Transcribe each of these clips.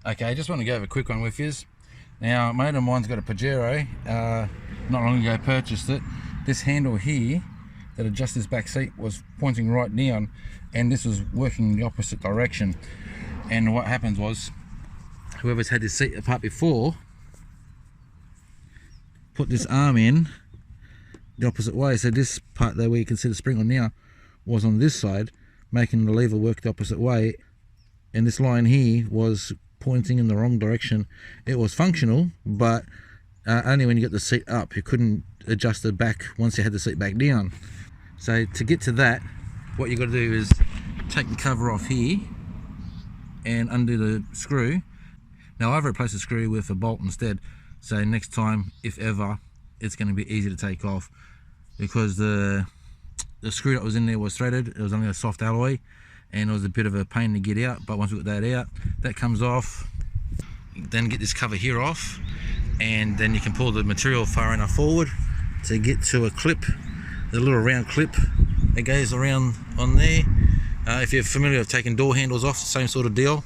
Okay, just want to go over a quick one with you. Now, a mate of mine's got a Pajero, not long ago purchased it. This handle here that adjusts this back seat was pointing right down, and this was working in the opposite direction. And what happens was, whoever's had this seat apart before put this arm in the opposite way, so this part there where you can see the spring on now was on this side, making the lever work the opposite way, and this line here was pointing in the wrong direction. It was functional, but only when you get the seat up. You couldn't adjust the back once you had the seat back down. So to get to that, what you got to do is take the cover off here and undo the screw. Now I've replaced the screw with a bolt instead, so next time, if ever, it's going to be easy to take off, because the screw that was in there was threaded. It was only a soft alloy, and it was a bit of a pain to get out. But once we got that out, that comes off. Then get this cover here off, and then you can pull the material far enough forward to get to a clip, the little round clip that goes around on there. If you're familiar with taking door handles off, the same sort of deal.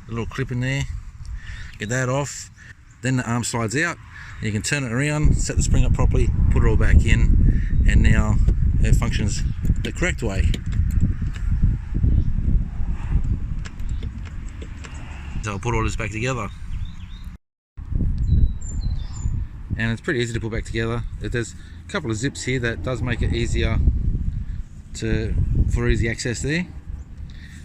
A little clip in there. Get that off. Then the arm slides out. You can turn it around, set the spring up properly, put it all back in, and now it functions the correct way. So I'll put all this back together, and it's pretty easy to put back together. There's a couple of zips here that does make it easier for easy access there.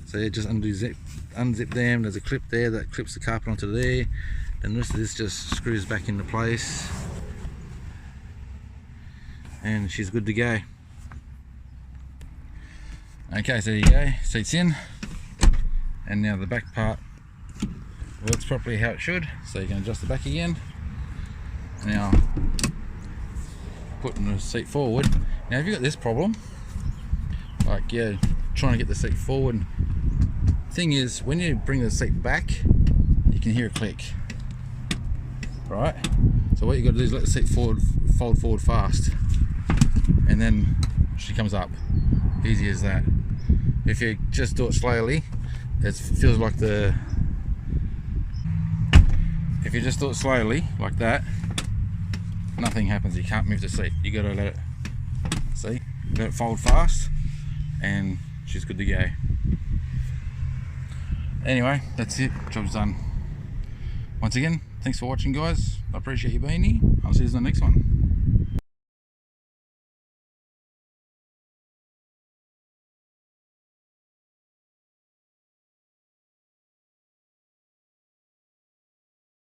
So you just unzip them. There's a clip there that clips the carpet onto there, and the rest of this just screws back into place, and she's good to go. Okay, so there you go, seat's in, and now the back part works properly how it should. So you can adjust the back again. Now putting the seat forward. Now if you've got this problem, like trying to get the seat forward, thing is, when you bring the seat back, you can hear a click, right? So what you got to do is let the seat fold forward fast, and then she comes up. Easy as that. If you just do it slowly, it feels like if you just do it slowly like that, nothing happens. You can't move the seat. You got to let it fold fast, and she's good to go. Anyway, that's it. Job's done. Once again, thanks for watching, guys. I appreciate you being here. I'll see you in the next one.